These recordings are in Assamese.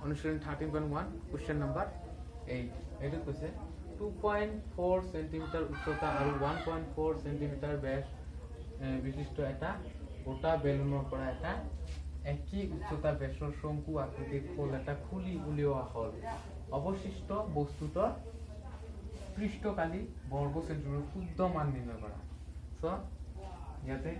অনুশীলন 13.1 কোশ্চেন নাম্বাৰ 8 এটো কৈছে 2.4 সেন্টিমিটাৰ উচ্চতা আৰু 1.4 সেন্টিমিটাৰ ব্যাস বিশিষ্ট এটা গোটা বেলুনৰ পৰা এটা একই উচ্চতা ব্যাসৰ শঙ্কু আকৃতিৰ খোল এটা খুলি উলিওৱা হল অবশিষ্ট বস্তুটোৰ পৃষ্ঠকালি বৰ্গ সেন্টিমিটাৰ শুদ্ধ মান নিৰ্ণয় কৰা সো ইয়াতে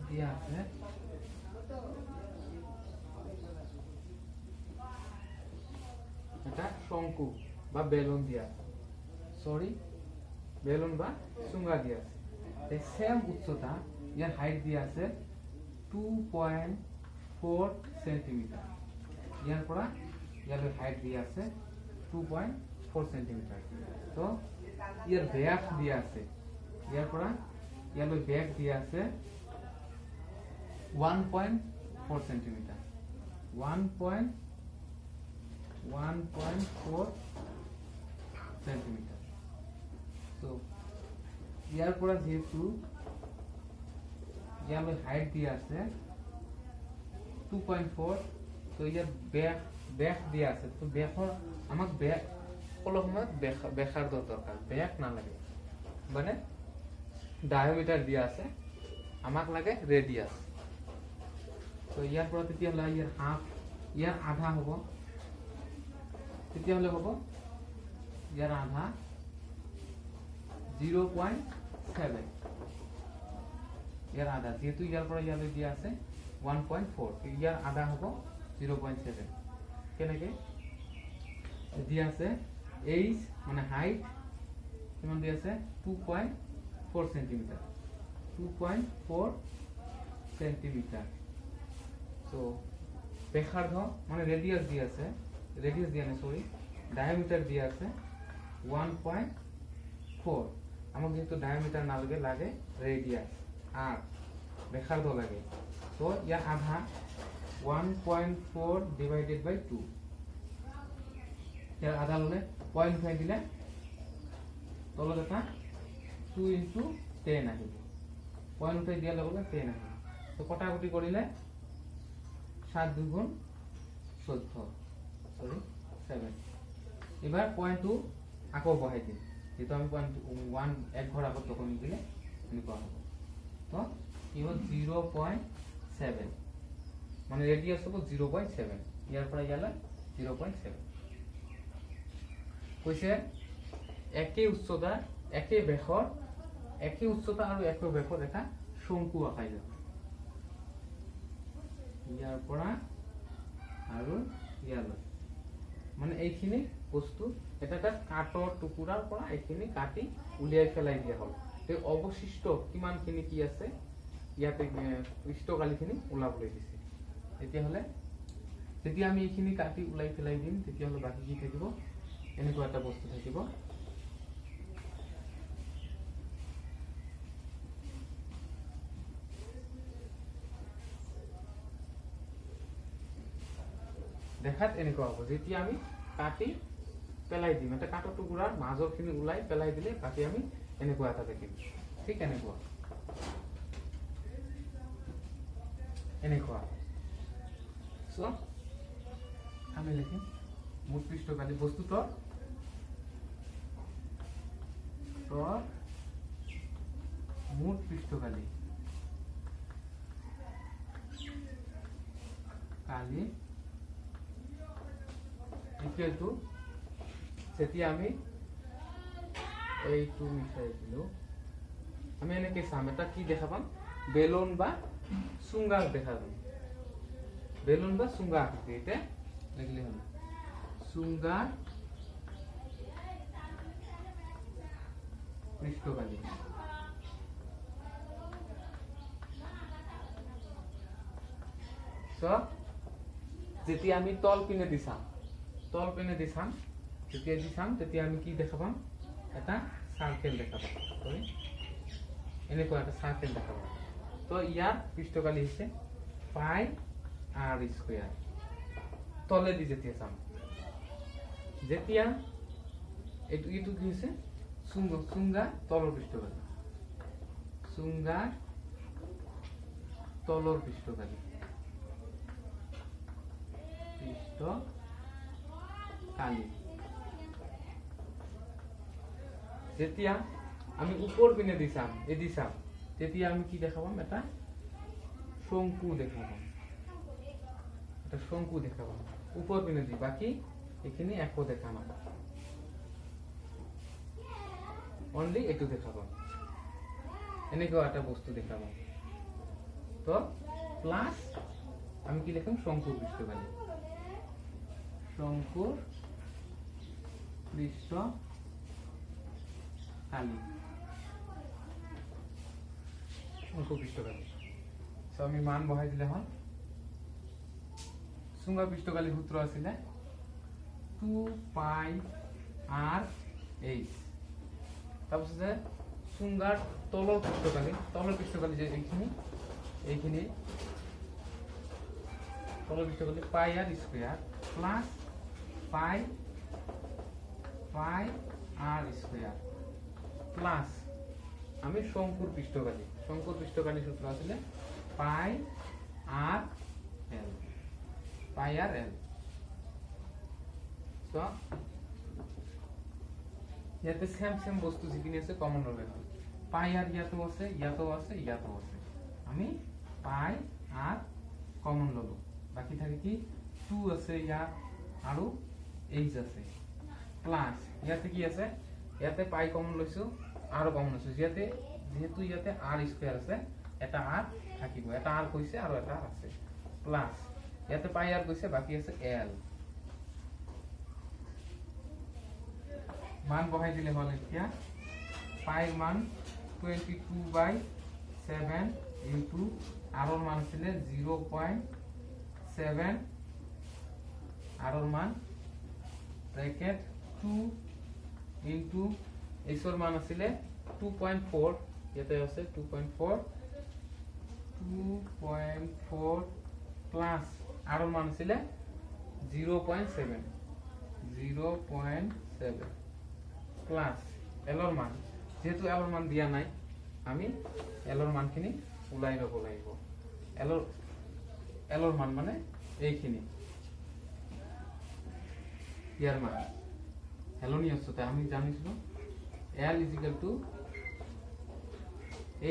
দিয়া আছে এটা শঙ্কু বা বেলুন দিয়া সরি বেলুন বা চুঙ্গা দিয়া আছে এই সেম উচ্চতা ইয়ার হাইট দিয়া আছে 2.4 সেন্টিমিটার ইয়ার পৰা ইয়াৰ হাইট দিয়া আছে 2.4 সেন্টিমিটাৰ তো ইয়াৰ ব্যাস দিয়া আছে ইয়াৰ পৰা ইয়াৰ ব্যাস দিয়া আছে 1.4 সেন্টিমিটাৰ 1.4 সেন্টিমিটাৰ তো ইয়াৰ পৰা যেহেতু ইয়াৰ হাইট দিয়া আছে 2.4 তো ইয়াৰ ব্যাস দিয়া আছে তো ব্যাসৰ আমাক ব্যাস সকলো সময়ত ব্যাসাৰ দৰকাৰ ব্যাস নালাগে মানে ডায়ামিটাৰ দিয়া আছে আমাক লাগে ৰেডিয়াস তো ইয়াৰ পৰা তেতিয়া হলে ইয়াৰ হাফ ইয়াৰ আধা হ'ব তেতিয়া হলে হ'ব ইয়াৰ আধা 0.7 ইয়াৰ আধা যেহেতু ইয়াৰ পৰা ইয়ালৈ দিয়া আছে 1.4 ইয়াৰ আধা হ'ব 0.7 কেনেকে দিয়া আছে এইচ মানে হাইট কিমান দিয়া আছে 2.4 সেন্টিমিটার 2.4 সেন্টিমিটার তো ব্যাসার্ধ মানে রেডিয়াস দিয়া আছে রেডিয়াস দিয়া না সরি ডায়ামিটার দিয়া আছে 1.4 আমাক যেহেতু ডায়ামিটার না লাগে রেডিয়াস আর ব্যাসার্ধ লাগে তো ইয়ার আধা 1.4 ডিভাইডেড বাই 2 ইয়ার আধা ললে 0.5 দিলে তলত এটা 2 into 10 আহিব 0.5 দিয়া লগে 10 আহিব তো কটাকটি কৰিলে 7 2 গুণ 14 সরি 7 এবার 0.2 আকৌ বহাই দিম যেহেতু আমি 0.1 এক ঘর আগত তখন দিলে এনেকুৱা হ'ব তো কি হল 0.7 মানে ৰেডিয়াস হব 0.7 ইয়াৰ পৰা ইয়ালৈ 0.7 কৈছে একই উচ্চতা একই ব্যাসৰ একই উচ্চতা আৰু একই ব্যাসৰ এটা শঙ্কু আঁকাই যাব ইয়াৰ পৰা আৰু ইয়ালৈ মানে এইখিনি বস্তু এটা কাঠৰ টুকুৰাৰ পৰা এইখিনি কাটি উলিয়াই ফেলাই দিয়া হল এই অবশিষ্ট কিমানখিনি কি আছে ইয়াতে পৃষ্ঠকালিখিনি ওলাবলৈ দিছে তেতিয়া হলে যেতিয়া আমি এইখিনি কাটি উলাই ফেলাই দিম তেতিয়া হলে বাকি কি থাকিব এনেকুৱা এটা বস্তু থাকিব দেখাত এনেকুৱা হ'ব যেতিয়া আমি কাটি পেলাই দিম এটা কাটৰ টুকুৰাৰ মাজৰখিনি উলাই পেলাই দিলে বাকি আমি এনেকুৱা এটা দেখিম ঠিক এনেকুৱা সো আমি লিখিম মুঠ পৃষ্ঠকালি বস্তুটোৰ মুঠ পৃষ্ঠকালি কালি equal to যেতিয়া আমি এইটো মিশাই দিলো আমি এনেকে চাম এটা কি দেখা পাম বেলুন বা চুঙ্গা দেখা পাম বেলুন বা চুঙ্গা আকৃতি এটা লিখলে হল চুঙ্গা পৃষ্ঠকালি সো যেতিয়া আমি তল পিনে দিছাম তেতিয়া আমি কি দেখা পাম এটা সার্কেল দেখা পাম এনেকুৱা এটা সাৰ্কেল দেখা পাম তো ইয়াৰ পৃষ্ঠকালি হৈছে পাই r স্কয়াৰ তলে দি যেতিয়া চাম যেতিয়া এইটো কি হৈছে চুঙ্গা তলৰ পৃষ্ঠকালি চুঙ্গা তলৰ পৃষ্ঠকালি যেতিয়া আমি উপৰ পিনে দিছাম তেতিয়া আমি কি দেখা পাম এটা শঙ্কু দেখা পাম উপৰ পিনে দি বাকি এখিনি একো দেখা নাপাম অনলি এটো দেখা পাম এনেকুৱা এটা বস্তু দেখা পাম তো প্লাস আমি কি লিখম শঙ্কুর পৃষ্ঠকালি শঙ্কুর পৃষ্ঠকালি সো আমি মান বহাই দিলে হল চুঙ্গা পৃষ্ঠকালি সূত্র আছিলে 2 পাই r h তাৰপিছত যে চুঙ্গাৰ তলৰ পৃষ্ঠকালি যে এইখিনি তলৰ পৃষ্ঠকালি পাই r স্কয়ার প্লাস পাই r স্কয়ার প্লাস আমি শঙ্কুর পৃষ্ঠকালি সূত্র আছে পাই r l তো ইয়াতে সেম বস্তু যিখিনি আছে কমন ললে হয় পাই r ইয়াতো আছে আমি পাই r কমন ললো বাকি থাকে কি 2 আছে ইয়াত আৰু h আছে প্লাস ইয়াতে কি আছে ইয়াতে পাই কমন লৈছো আৰু কমন লৈছো যেহেতু ইয়াতে r স্কয়াৰ আছে এটা r থাকিব এটা r কৈছে আৰু এটা r আছে প্লাস ইয়াতে পাই r কৈছে বাকি আছে l মান বহাই দিলে হল এতিয়া পাইৰ মান 22/7 ইনটু r ৰ মান আছিল 0.7 r ৰ মান ব্ৰ্যাকেট 2 ইনটু h ৰ মান আছিল 2.4 ইয়াতে আছে 2.4 প্লাস r ৰ মান আছিল 0.7 প্লাস l ৰ মান যেহেতু l ৰ মান দিয়া নাই আমি l ৰ মানখিনি উলাই লব লাগিব l ৰ মান মানে এইখিনি ইয়াৰ মান হেলনি আছে আমি জানিছিলো l =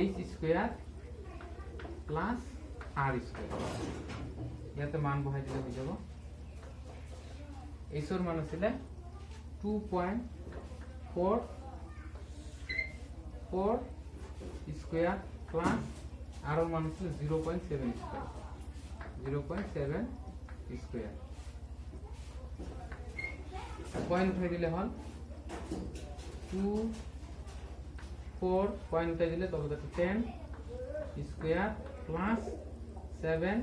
h square plus r square ইয়াতে মান বহাই দিলে হৈ যাব h ৰ মান আছিল 2.4 স্কয়াৰ প্লাস r ৰ মান আছিল 0.7 স্কয়ার পয়েন্ট উঠাই দিলে হল 2 4 পয়েন্ট উঠাই দিলে তলত আছে 10 স্কয়ার প্লাস 7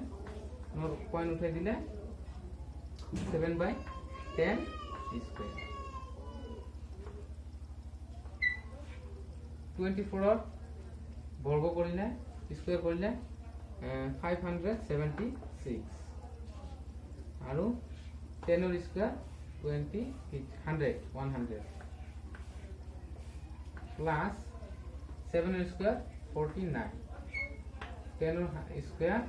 নর পয়েন্ট উঠাই দিলে 7/10 স্কয়ার 24 ৰ বৰ্গ কৰিলে স্কয়াৰ কৰিলে 576 আৰু 10 ৰ স্কয়াৰ 100 প্লাস 7 ৰ স্কয়াৰ 49 10 ৰ স্কয়াৰ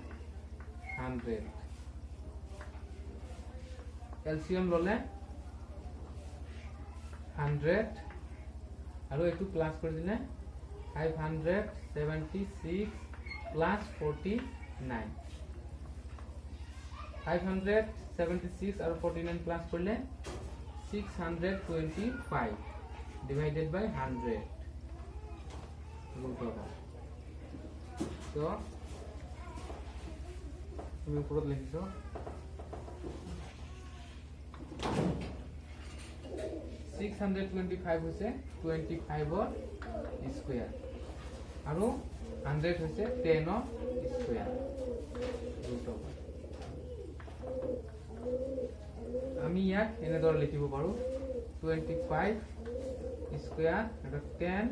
100 এলসিয়াম ললে 100 আৰু এটো প্লাস কৰি দিলে 576 প্লাস 49 576 আৰু 49 প্লাস কৰিলে 625 divided by 100 root over so তুমি উপৰত লিখিছো 625 হৈছে 25 ৰ স্কয়াৰ আৰু 100 হৈছে 10 ৰ স্কয়াৰ root over আমি ইয়াক এনেদৰে লিখিব পাৰো 25 স্কয়ার এটা 10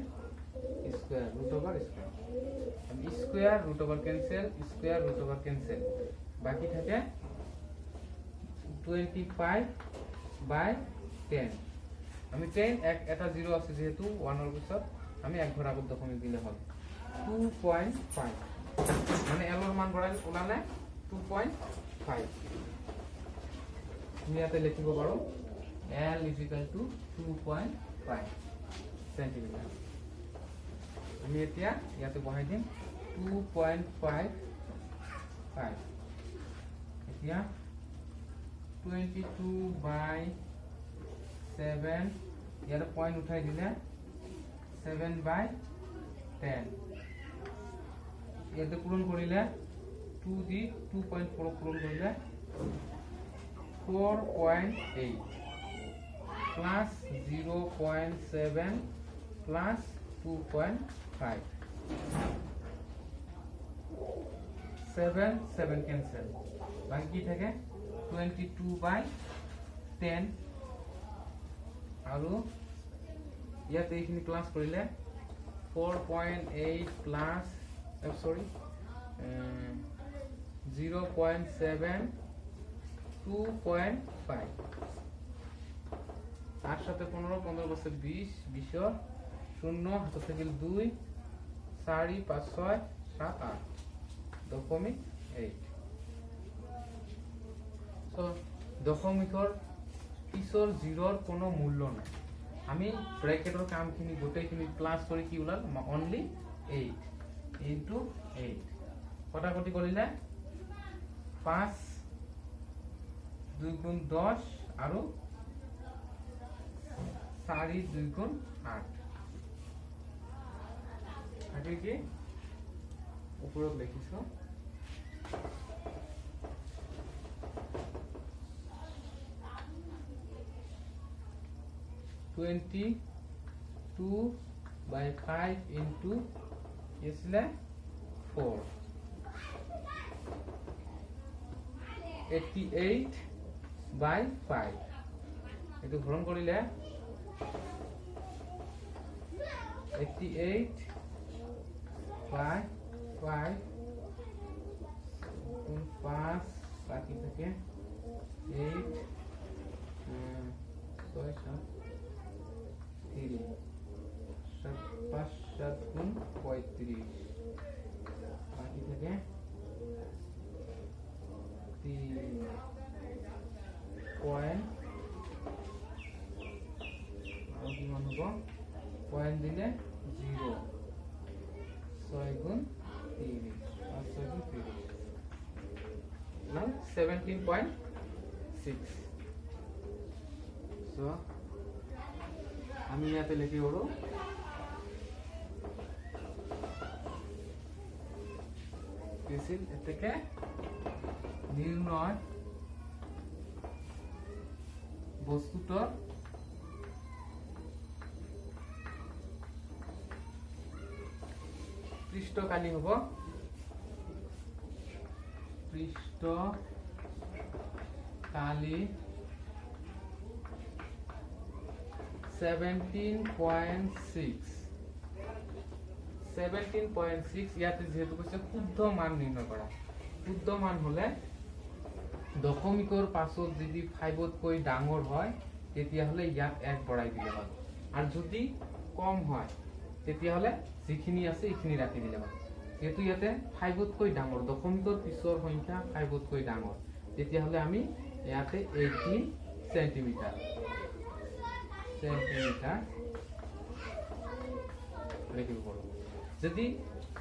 স্কয়ার স্কোয়ার আমি স্কোয়ার রুট ওভার ক্যান্সেল বাকি থাকে 25/10 আমি 10 এটা 0 আছে যেহেতু 1 এর পিছত আমি এক ঘর আগত দশমিক দিলে হবে 2.5 মানে এল এর মান ওলালে 2.5 তুমি ইয়াতে লিখিব পাৰো L is equal to 2.5 centimetre আমি এতিয়া ইয়াতে বহাই দিম 2.5 এতিয়া 22/7 ইয়াতে পয়েন্ট উঠাই দিলে 7/10 ইয়াতে পূরণ করিলে 2 দি 2.4 পূরণ করিলে 4.8 plus 0.7 plus 2.5 7 cancel বাকি কি থাকে 22/10 আৰু ইয়াতে এইখিনি প্লাস কৰিলে 4.8 plus sorry 0.7 2.5 8 সাথে 15 15 বছর 20 20 শূন্য হাতে থেকে 2 4 5 6 7 8 দশমিক 8 সো দশমিকৰ পিছৰ জিৰোৰ কোনো মূল্য নাই আমি ব্ৰেকেটৰ কামখিনি গোটেইখিনি প্লাস কৰি কি ওলাল অনলি 8 into 8 কটাকটি কৰিলে 5 2 গুণ 10 আৰু 4 2 গুণ 8 আগে কি ওপৰত লিখিছো 22/5 into इसले 4 88/5 এটো ভৰণ কৰিলে 88/5 5 বাকি থাকে 8 6 7 5 7 গুণ 35 বাকি থাকে 3 পয়েন্ট আৰু কিমান হ'ব পয়েন্ট দিলে 0 6 গুণ 30 5 6 গুণ 30 now 17.6 so আমি ইয়াতে লিখি ওৰো কিছিল এতেকে নির্ণয় বস্তুটোর পৃষ্ঠকালি হব পৃষ্ঠকালি 17.6 ইয়াতে যেহেতু কৈছে শুদ্ধ মান নির্ণয় করা শুদ্ধ মান হলে দশমিকৰ পাছত যদি 5তকৈ ডাঙৰ হয় তেতিয়া হলে ইয়াত 1 বঢ়াই দিলে হয় আৰু যদি কম হয় তেতিয়া হলে যিখিনি আছে এইখিনি ৰাখি দিলে হয় যেহেতু ইয়াতে 5তকৈ ডাঙৰ দশমিকৰ পিছৰ সংখ্যা 5তকৈ ডাঙৰ তেতিয়া হলে আমি ইয়াতে 18 সেন্টিমিটাৰ লিখিব পাৰো যদি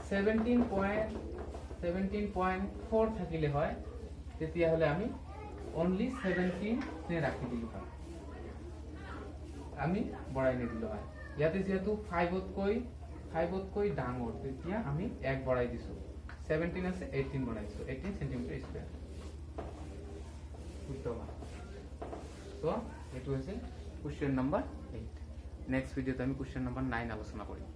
17.4 থাকিলে হয় তেতিয়া হলে আমি only 17 নে ৰাখি দিলো হয় আমি বঢ়াই নিদিলো হয় ইয়াতে যেহেতু 5তকৈ ডাঙৰ তেতিয়া আমি 1 বঢ়াই দিছো 17 আছে 18 বঢ়াইছো 18 সেন্টিমিটার স্কয়ার উত্তম সো এটো হৈছে কোশ্চেন নাম্বার 8 নেক্সট ভিডিওতে আমি কোশ্চেন নাম্বার 9 আলোচনা কৰিম